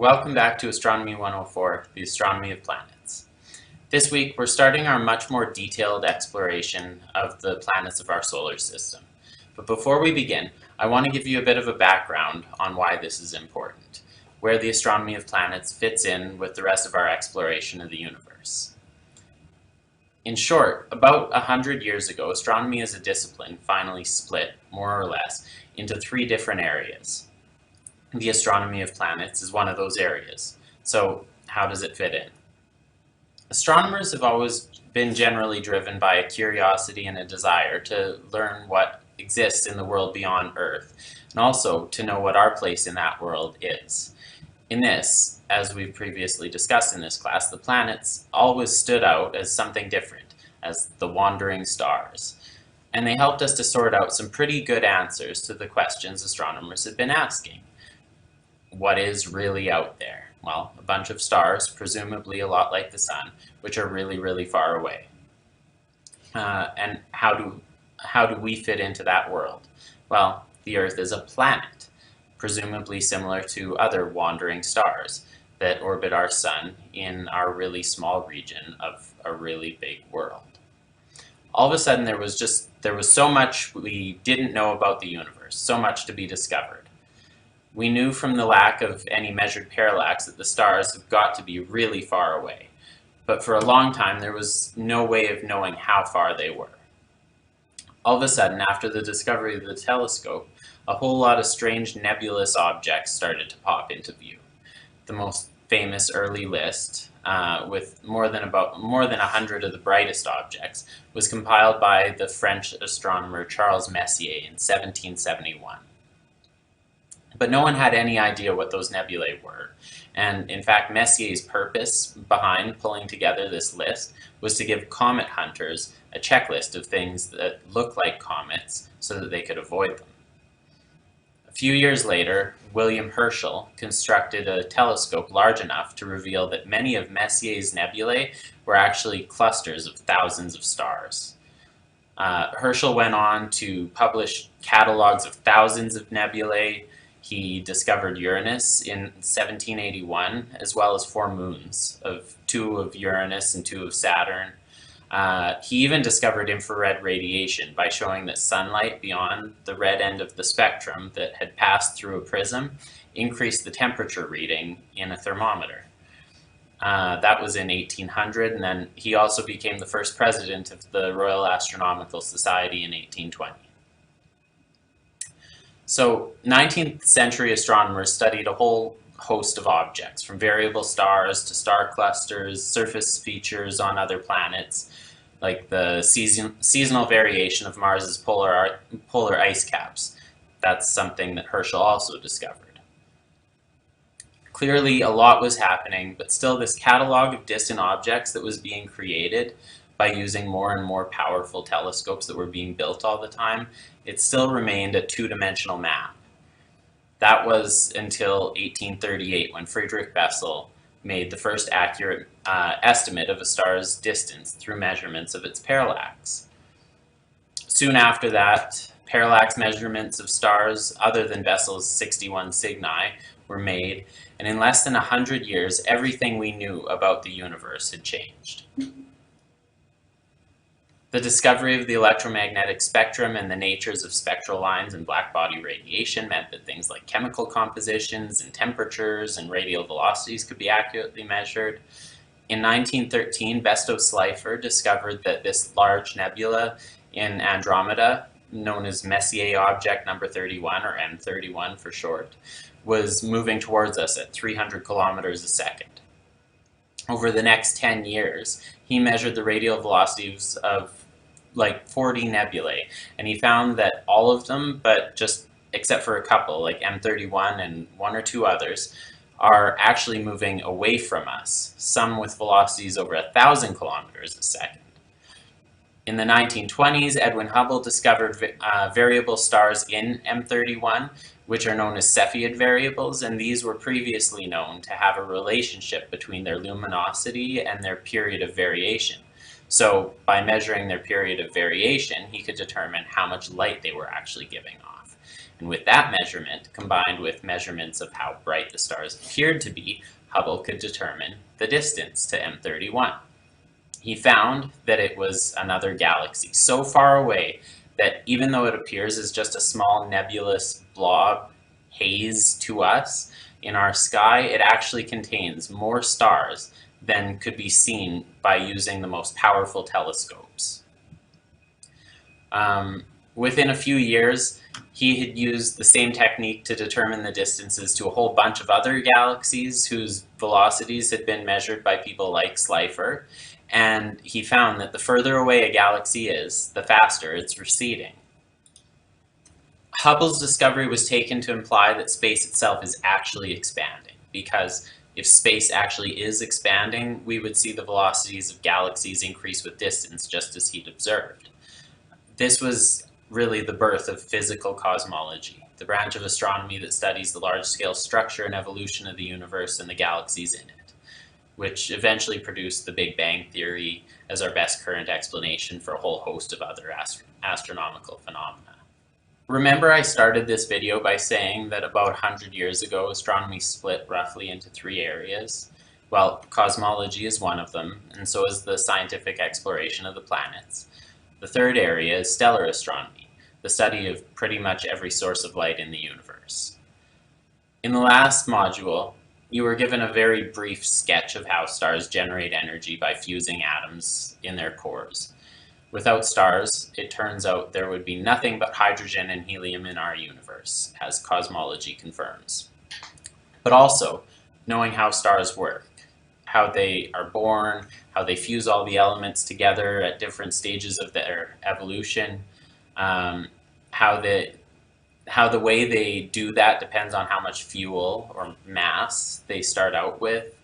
Welcome back to Astronomy 104, the astronomy of planets. This week we're starting our much more detailed exploration of the planets of our solar system. But before we begin, I want to give you a bit of a background on why this is important, where the astronomy of planets fits in with the rest of our exploration of the universe. In short, about 100 years ago, astronomy as a discipline finally split, more or less, into three different areas. The astronomy of planets is one of those areas. So how does it fit in? Astronomers have always been generally driven by a curiosity and a desire to learn what exists in the world beyond Earth, and also to know what our place in that world is. In this, as we've previously discussed in this class, the planets always stood out as something different, as the wandering stars. And they helped us to sort out some pretty good answers to the questions astronomers had been asking. What is really out there? Well, a bunch of stars, presumably a lot like the sun, which are really, really far away. And how do we fit into that world? Well, the Earth is a planet, presumably similar to other wandering stars that orbit our sun in our really small region of a really big world. All of a sudden there was so much we didn't know about the universe, so much to be discovered. We knew from the lack of any measured parallax that the stars have got to be really far away, but for a long time there was no way of knowing how far they were. All of a sudden, after the discovery of the telescope, a whole lot of strange nebulous objects started to pop into view. The most famous early list, with more than 100 of the brightest objects, was compiled by the French astronomer Charles Messier in 1771. But no one had any idea what those nebulae were. And in fact, Messier's purpose behind pulling together this list was to give comet hunters a checklist of things that look like comets so that they could avoid them. A few years later, William Herschel constructed a telescope large enough to reveal that many of Messier's nebulae were actually clusters of thousands of stars. Herschel went on to publish catalogs of thousands of nebulae. He discovered Uranus in 1781, as well as 4 moons, two of Uranus and 2 of Saturn. He even discovered infrared radiation by showing that sunlight beyond the red end of the spectrum that had passed through a prism increased the temperature reading in a thermometer. That was in 1800, and then he also became the first president of the Royal Astronomical Society in 1820. So 19th century astronomers studied a whole host of objects, from variable stars to star clusters, surface features on other planets, like the seasonal variation of Mars's polar ice caps. That's something that Herschel also discovered. Clearly, a lot was happening, but still this catalog of distant objects that was being created by using more and more powerful telescopes that were being built all the time, it still remained a two-dimensional map. That was until 1838, when Friedrich Bessel made the first accurate estimate of a star's distance through measurements of its parallax. Soon after that, parallax measurements of stars other than Bessel's 61 Cygni were made, and in less than 100 years, everything we knew about the universe had changed. The discovery of the electromagnetic spectrum and the natures of spectral lines and blackbody radiation meant that things like chemical compositions and temperatures and radial velocities could be accurately measured. In 1913, Besto-Slipher discovered that this large nebula in Andromeda, known as Messier object number 31, or M31 for short, was moving towards us at 300 kilometers a second. Over the next 10 years, he measured the radial velocities of like 40 nebulae, and he found that all of them, except for a couple, like M31 and 1 or 2 others, are actually moving away from us, some with velocities over 1,000 kilometers a second. In the 1920s, Edwin Hubble discovered variable stars in M31, which are known as Cepheid variables, and these were previously known to have a relationship between their luminosity and their period of variation. So by measuring their period of variation, he could determine how much light they were actually giving off. And with that measurement, combined with measurements of how bright the stars appeared to be, Hubble could determine the distance to M31. He found that it was another galaxy so far away that even though it appears as just a small nebulous blob haze to us in our sky, it actually contains more stars than could be seen by using the most powerful telescopes. Within a few years, he had used the same technique to determine the distances to a whole bunch of other galaxies whose velocities had been measured by people like Slipher, and he found that the further away a galaxy is, the faster it's receding. Hubble's discovery was taken to imply that space itself is actually expanding, because if space actually is expanding, we would see the velocities of galaxies increase with distance, just as he'd observed. This was really the birth of physical cosmology, the branch of astronomy that studies the large-scale structure and evolution of the universe and the galaxies in it, which eventually produced the Big Bang Theory as our best current explanation for a whole host of other astronomical phenomena. Remember, I started this video by saying that about 100 years ago, astronomy split roughly into three areas. Well, cosmology is one of them, and so is the scientific exploration of the planets. The third area is stellar astronomy, the study of pretty much every source of light in the universe. In the last module, you were given a very brief sketch of how stars generate energy by fusing atoms in their cores. Without stars, it turns out there would be nothing but hydrogen and helium in our universe, as cosmology confirms. But also, knowing how stars work, how they are born, how they fuse all the elements together at different stages of their evolution, how the way they do that depends on how much fuel or mass they start out with,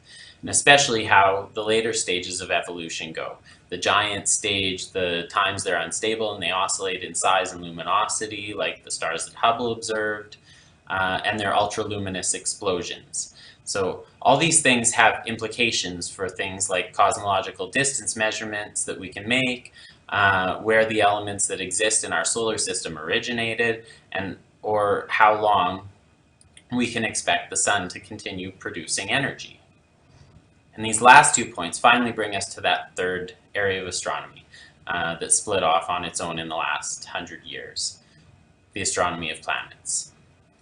and especially how the later stages of evolution go. The giant stage, the times they're unstable and they oscillate in size and luminosity, like the stars that Hubble observed, and their ultraluminous explosions. So all these things have implications for things like cosmological distance measurements that we can make, where the elements that exist in our solar system originated, or how long we can expect the sun to continue producing energy. And these last 2 points finally bring us to that third area of astronomy that split off on its own in the last 100 years, the astronomy of planets.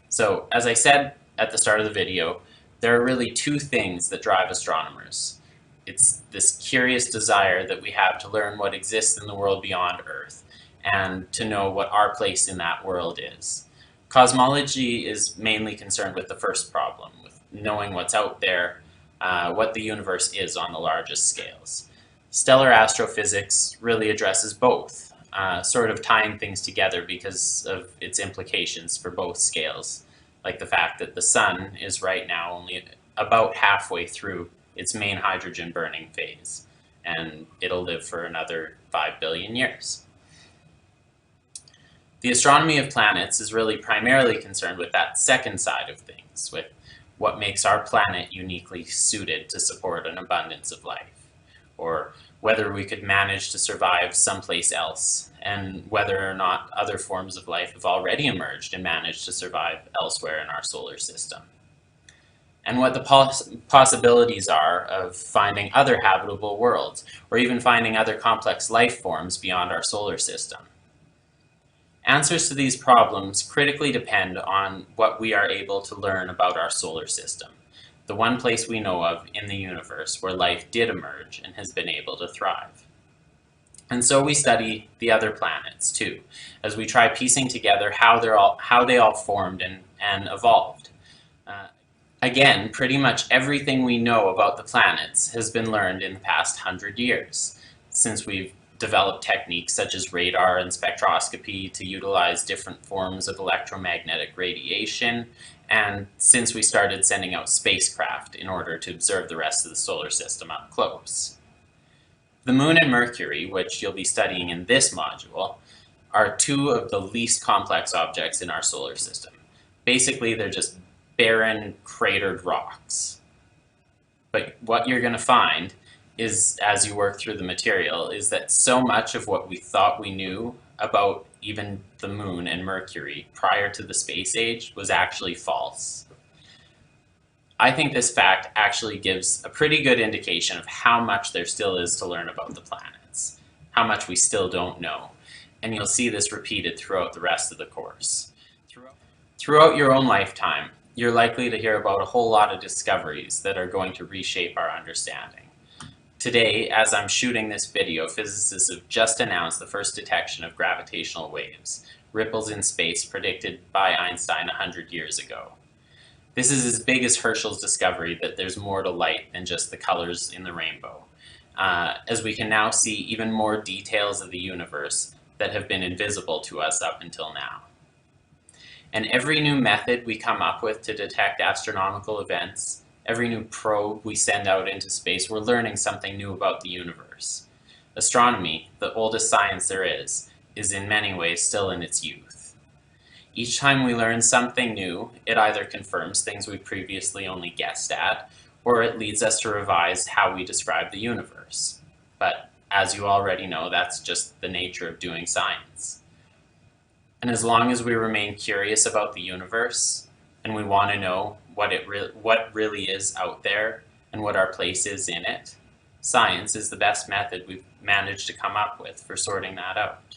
So, as I said at the start of the video, there are really two things that drive astronomers. It's this curious desire that we have to learn what exists in the world beyond Earth, and to know what our place in that world is. Cosmology is mainly concerned with the first problem, with knowing what's out there, what the universe is on the largest scales. Stellar astrophysics really addresses both, sort of tying things together because of its implications for both scales, like the fact that the sun is right now only about halfway through its main hydrogen burning phase, and it'll live for another 5 billion years. The astronomy of planets is really primarily concerned with that second side of things, with what makes our planet uniquely suited to support an abundance of life, or whether we could manage to survive someplace else, and whether or not other forms of life have already emerged and managed to survive elsewhere in our solar system. And what the possibilities are of finding other habitable worlds, or even finding other complex life forms beyond our solar system. Answers to these problems critically depend on what we are able to learn about our solar system, the one place we know of in the universe where life did emerge and has been able to thrive. And so we study the other planets too, as we try piecing together how they all formed and evolved. Again, pretty much everything we know about the planets has been learned in the past 100 years, since we've developed techniques such as radar and spectroscopy to utilize different forms of electromagnetic radiation, and since we started sending out spacecraft in order to observe the rest of the solar system up close. The Moon and Mercury, which you'll be studying in this module, are two of the least complex objects in our solar system. Basically, they're just barren, cratered rocks. But what you're going to find is, as you work through the material, is that so much of what we thought we knew about even the Moon and Mercury, prior to the space age was actually false. I think this fact actually gives a pretty good indication of how much there still is to learn about the planets, how much we still don't know, and you'll see this repeated throughout the rest of the course. Throughout your own lifetime, you're likely to hear about a whole lot of discoveries that are going to reshape our understanding. Today, as I'm shooting this video, physicists have just announced the first detection of gravitational waves, ripples in space predicted by Einstein 100 years ago. This is as big as Herschel's discovery that there's more to light than just the colors in the rainbow, as we can now see even more details of the universe that have been invisible to us up until now. And every new method we come up with to detect astronomical events, every new probe we send out into space, we're learning something new about the universe. Astronomy, the oldest science there is in many ways still in its youth. Each time we learn something new, it either confirms things we previously only guessed at, or it leads us to revise how we describe the universe. But as you already know, that's just the nature of doing science. And as long as we remain curious about the universe, and we want to know what really is out there and what our place is in it, science is the best method we've managed to come up with for sorting that out.